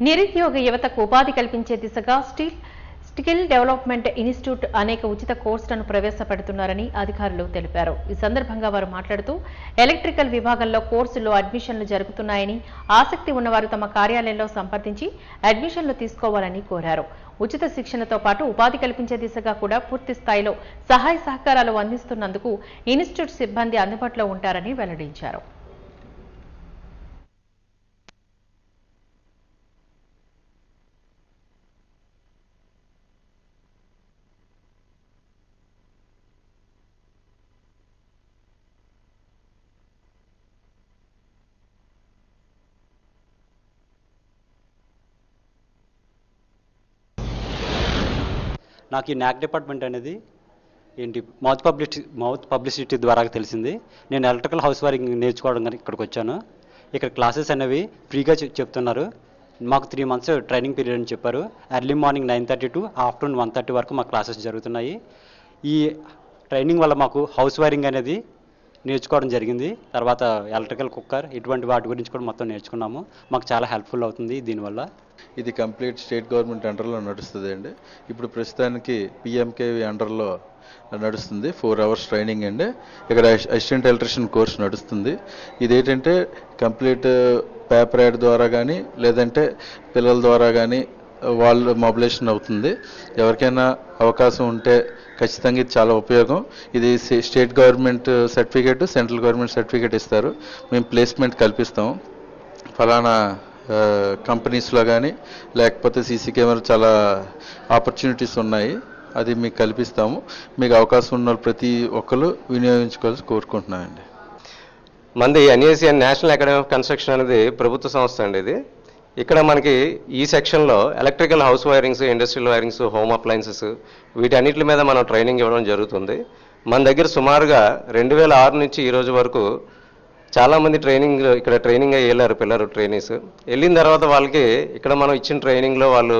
నిరుద్యోగ యువతకు ఉపాధి కల్పించే దిశగా స్కిల్ డెవలప్మెంట్ ఇన్స్టిట్యూట్ అనేక ఉచిత కోర్సులను ప్రవేశపెడుతున్నారని అధికారులు తెలిపారు. ఈ సందర్భంగా వారు మాట్లాడుతూ ఎలక్ట్రికల్ విభాగంలో కోర్సుల్లో అడ్మిషన్లు జరుగుతున్నాయని, ఆసక్తి ఉన్నవారు తమ కార్యాలయంలో సంప్రదించి అడ్మిషన్లు తీసుకోవాలని కోరారు. ఉచిత శిక్షణతో పాటు ఉపాధి కల్పించే దిశగా కూడా పూర్తి స్థాయిలో సహాయ సహకారాలు అందిస్తున్నందుకు ఇన్స్టిట్యూట్ సిబ్బంది అందుబాటులో ఉంటారని వెల్లడించారు. నాకు ఈ న్యాక్ డిపార్ట్మెంట్ అనేది మౌత్ పబ్లిసిటీ ద్వారా తెలిసింది. నేను ఎలక్ట్రికల్ హౌస్ వైరింగ్ నేర్చుకోవడం ఇక్కడికి వచ్చాను. ఇక్కడ క్లాసెస్ అనేవి ఫ్రీగా చెప్తున్నారు. మాకు 3 months ట్రైనింగ్ పీరియడ్ అని చెప్పారు. ఎర్లీ మార్నింగ్ 9:30 to ఆఫ్టర్నూన్ 1:30 వరకు మా క్లాసెస్ జరుగుతున్నాయి. ఈ ట్రైనింగ్ వల్ల మాకు హౌస్ వైరింగ్ అనేది నేర్చుకోవడం జరిగింది. తర్వాత ఎలక్ట్రికల్ కుక్కర్ ఇటువంటి వాటి గురించి కూడా మొత్తం నేర్చుకున్నాము. మాకు చాలా హెల్ప్ఫుల్ అవుతుంది దీనివల్ల. ఇది కంప్లీట్ స్టేట్ గవర్నమెంట్ అండర్లో నడుస్తుంది అండి. ఇప్పుడు ప్రస్తుతానికి పిఎంకేవి అండర్లో నడుస్తుంది. 4 hours ట్రైనింగ్ అండి. ఇక్కడ అసిస్టెంట్ ఎలక్ట్రీషియన్ కోర్స్ నడుస్తుంది. ఇదేంటంటే కంప్లీట్ పేపర్ యాడ్ ద్వారా కానీ లేదంటే పిల్లల ద్వారా కానీ వాళ్ళు మొబిలైజేషన్ అవుతుంది. ఎవరికైనా అవకాశం ఉంటే ఖచ్చితంగా ఇది చాలా ఉపయోగం. ఇది state government certificate, central government certificate ఇస్తారు. మేము ప్లేస్మెంట్ కల్పిస్తాం. ఫలానా కంపెనీస్లో కానీ లేకపోతే సీసీ కెమెరా చాలా ఆపర్చునిటీస్ ఉన్నాయి, అది మీకు కల్పిస్తాము. మీకు అవకాశం ఉన్న ప్రతి ఒక్కరు వినియోగించుకోవాల్సి కోరుకుంటున్నామండి. మంది ఎన్ఏసిఎన్ నేషనల్ అకాడమీ ఆఫ్ కన్స్ట్రక్షన్ అనేది ప్రభుత్వ సంస్థ అండి. ఇది ఇక్కడ మనకి ఈ సెక్షన్లో electrical house wirings, industrial wirings, home appliances వీటన్నిటి మీద మనం ట్రైనింగ్ ఇవ్వడం జరుగుతుంది. మన దగ్గర సుమారుగా 2006 నుంచి ఈ రోజు వరకు చాలామంది ఇక్కడ ట్రైనింగ్ అయ్యి వెళ్ళారు పిల్లలు, ట్రైనీస్. వెళ్ళిన తర్వాత వాళ్ళకి ఇక్కడ మనం ఇచ్చిన ట్రైనింగ్లో వాళ్ళు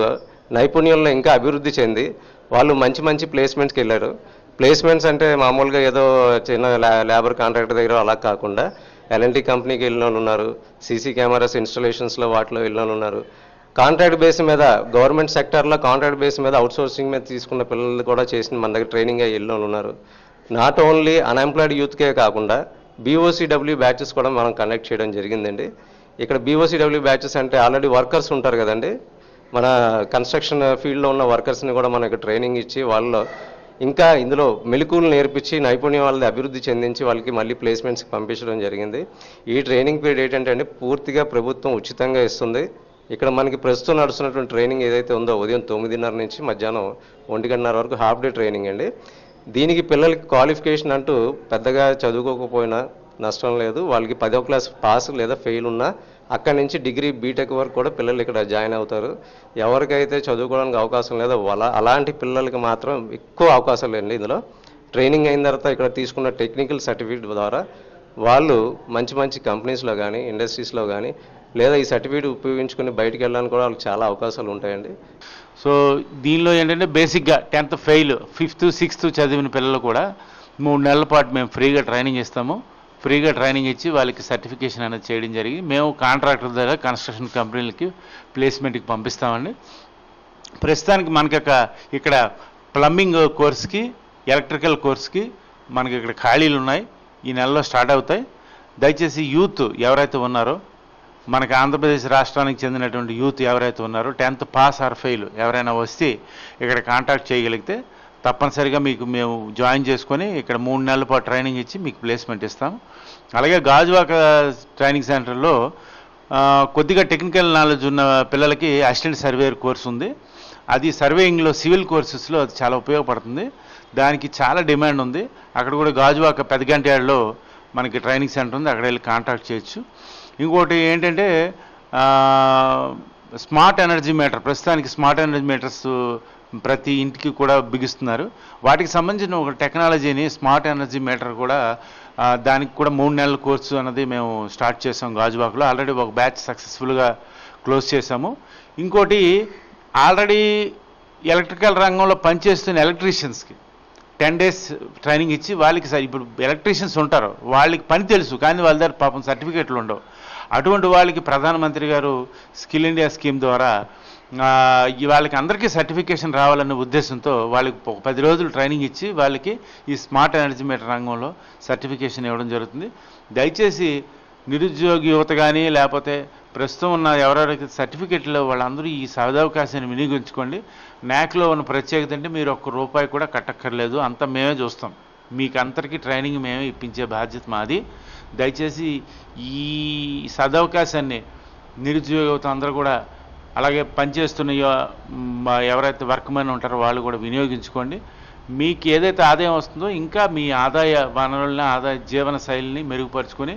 నైపుణ్యంలో ఇంకా అభివృద్ధి చెంది వాళ్ళు మంచి ప్లేస్మెంట్స్కి వెళ్ళారు. ప్లేస్మెంట్స్ అంటే మామూలుగా ఏదో చిన్న లేబర్ కాంట్రాక్టర్ దగ్గర అలా కాకుండా ఎల్ఎన్టీ కంపెనీకి వెళ్ళిన వాళ్ళు ఉన్నారు, సీసీ కెమెరాస్ ఇన్స్టాలేషన్స్లో వాటిలో వెళ్ళిన వాళ్ళు ఉన్నారు. కాంట్రాక్ట్ బేస్ మీద గవర్నమెంట్ సెక్టర్లో కాంట్రాక్ట్ బేస్ మీద అవుట్సోర్సింగ్ మీద తీసుకున్న పిల్లలు కూడా చేసిన మన దగ్గర ట్రైనింగ్ అయ్యి వెళ్ళిన వాళ్ళు ఉన్నారు. నాట్ ఓన్లీ అన్ఎంప్లాయిడ్ యూత్కే కాకుండా బీఓసీడబ్ల్యూ బ్యాచెస్ కూడా మనం కండక్ట్ చేయడం జరిగిందండి. ఇక్కడ బీఓసీడబ్ల్యూ బ్యాచెస్ అంటే ఆల్రెడీ వర్కర్స్ ఉంటారు కదండి, మన కన్స్ట్రక్షన్ ఫీల్డ్లో ఉన్న వర్కర్స్ని కూడా మనకి ట్రైనింగ్ ఇచ్చి వాళ్ళలో ఇంకా ఇందులో మెలకువలు నేర్పించి నైపుణ్యం వాళ్ళని అభివృద్ధి చెందించి వాళ్ళకి మళ్ళీ ప్లేస్మెంట్స్కి పంపించడం జరిగింది. ఈ ట్రైనింగ్ పీరియడ్ ఏంటంటే పూర్తిగా ప్రభుత్వం ఉచితంగా ఇస్తుంది. ఇక్కడ మనకి ప్రస్తుతం నడుస్తున్నటువంటి ట్రైనింగ్ ఏదైతే ఉందో ఉదయం 9:30 నుంచి మధ్యాహ్నం 1:30 వరకు హాఫ్ డే ట్రైనింగ్ అండి. దీనికి పిల్లలకి క్వాలిఫికేషన్ అంటూ పెద్దగా చదువుకోకపోయినా నష్టం లేదు. వాళ్ళకి 10వ క్లాస్ పాస్ లేదా ఫెయిల్ ఉన్నా అక్కడి నుంచి డిగ్రీ బీటెక్ వరకు కూడా పిల్లలు ఇక్కడ జాయిన్ అవుతారు. ఎవరికైతే చదువుకోవడానికి అవకాశం లేదో అలాంటి పిల్లలకి మాత్రం ఎక్కువ అవకాశాలు అండి. ఇందులో ట్రైనింగ్ అయిన తర్వాత ఇక్కడ తీసుకున్న టెక్నికల్ సర్టిఫికేట్ ద్వారా వాళ్ళు మంచి కంపెనీస్లో కానీ ఇండస్ట్రీస్లో కానీ లేదా ఈ సర్టిఫికేట్ ఉపయోగించుకుని బయటికి వెళ్ళడానికి కూడా వాళ్ళకి చాలా అవకాశాలు ఉంటాయండి. సో దీనిలో ఏంటంటే బేసిక్గా 10th ఫెయిల్ 5th 6th చదివిన పిల్లలు కూడా 3 నెలల పాటు మేము ఫ్రీగా ట్రైనింగ్ ఇస్తాము. ఫ్రీగా ట్రైనింగ్ ఇచ్చి వాళ్ళకి సర్టిఫికేషన్ అనేది చేయడం జరిగి మేము కాంట్రాక్టర్ దగ్గర కన్స్ట్రక్షన్ కంపెనీలకి ప్లేస్మెంట్కి పంపిస్తామండి. ప్రస్తుతానికి మనకి ఇక్కడ ప్లంబింగ్ కోర్స్కి, ఎలక్ట్రికల్ కోర్స్కి మనకి ఇక్కడ ఖాళీలు ఉన్నాయి. ఈ నెలలో స్టార్ట్ అవుతాయి. దయచేసి యూత్ ఎవరైతే ఉన్నారో, మనకి ఆంధ్రప్రదేశ్ రాష్ట్రానికి చెందినటువంటి యూత్ ఎవరైతే ఉన్నారో 10th పాస్ ఆర్ ఫెయిల్ ఎవరైనా వస్తే ఇక్కడ కాంటాక్ట్ చేయగలిగితే తప్పనిసరిగా మేము జాయిన్ చేసుకొని ఇక్కడ 3 నెలల పాటు ట్రైనింగ్ ఇచ్చి మీకు ప్లేస్మెంట్ ఇస్తాం. అలాగే గాజువాక ట్రైనింగ్ సెంటర్లో కొద్దిగా టెక్నికల్ నాలెడ్జ్ ఉన్న పిల్లలకి అసిస్టెంట్ సర్వేయర్ కోర్స్ ఉంది. అది సర్వేయింగ్లో సివిల్ కోర్సెస్లో అది చాలా ఉపయోగపడుతుంది. దానికి చాలా డిమాండ్ ఉంది. అక్కడ కూడా గాజువాక పెదగంట్యాడలో మనకి ట్రైనింగ్ సెంటర్ ఉంది, అక్కడ వెళ్ళి కాంటాక్ట్ చేయొచ్చు. ఇంకోటి ఏంటంటే స్మార్ట్ ఎనర్జీ మీటర్, ప్రస్తుతానికి స్మార్ట్ ఎనర్జీ మీటర్స్ ప్రతి ఇంటికి కూడా బిగిస్తున్నారు. వాటికి సంబంధించిన ఒక టెక్నాలజీని స్మార్ట్ ఎనర్జీ మీటర్ కూడా దానికి కూడా 3 నెలల కోర్సు అన్నది మేము స్టార్ట్ చేసాం గాజువాకలో. ఆల్రెడీ ఒక బ్యాచ్ సక్సెస్ఫుల్గా క్లోజ్ చేసాము. ఇంకోటి ఆల్రెడీ ఎలక్ట్రికల్ రంగంలో పనిచేస్తున్న ఎలక్ట్రీషియన్స్కి 10 days ట్రైనింగ్ ఇచ్చి వాళ్ళకి ఇప్పుడు ఎలక్ట్రీషియన్స్ ఉంటారు, వాళ్ళకి పని తెలుసు కానీ వాళ్ళ దగ్గర పాపం సర్టిఫికేట్లు ఉండవు. అటువంటి వాళ్ళకి ప్రధానమంత్రి గారు స్కిల్ ఇండియా స్కీమ్ ద్వారా వాళ్ళకి అందరికీ సర్టిఫికేషన్ రావాలనే ఉద్దేశంతో వాళ్ళకి ఒక 10 రోజులు ట్రైనింగ్ ఇచ్చి వాళ్ళకి ఈ స్మార్ట్ ఎనర్జీ మీటర్ రంగంలో సర్టిఫికేషన్ ఇవ్వడం జరుగుతుంది. దయచేసి నిరుద్యోగి యువత కానీ లేకపోతే ప్రస్తుతం ఉన్న ఎవరెవరైతే సర్టిఫికేట్లో వాళ్ళందరూ ఈ సదవకాశాన్ని వినియోగించుకోండి. న్యాక్లో ఉన్న ప్రత్యేకత అంటే మీరు ₹1 కూడా కట్టక్కర్లేదు, అంతా మేమే చూస్తాం. మీకు అందరికీ ట్రైనింగ్ మేమే ఇప్పించే బాధ్యత మాది. దయచేసి ఈ సదవకాశాన్ని నిరుద్యోగ యువత అందరూ కూడా, అలాగే పనిచేస్తున్న ఎవరైతే వర్క్ మెన్ ఉంటారో వాళ్ళు కూడా వినియోగించుకోండి. మీకు ఏదైతే ఆదాయం వస్తుందో ఇంకా మీ ఆదాయ వనరులని, ఆదాయ జీవన శైలిని మెరుగుపరుచుకొని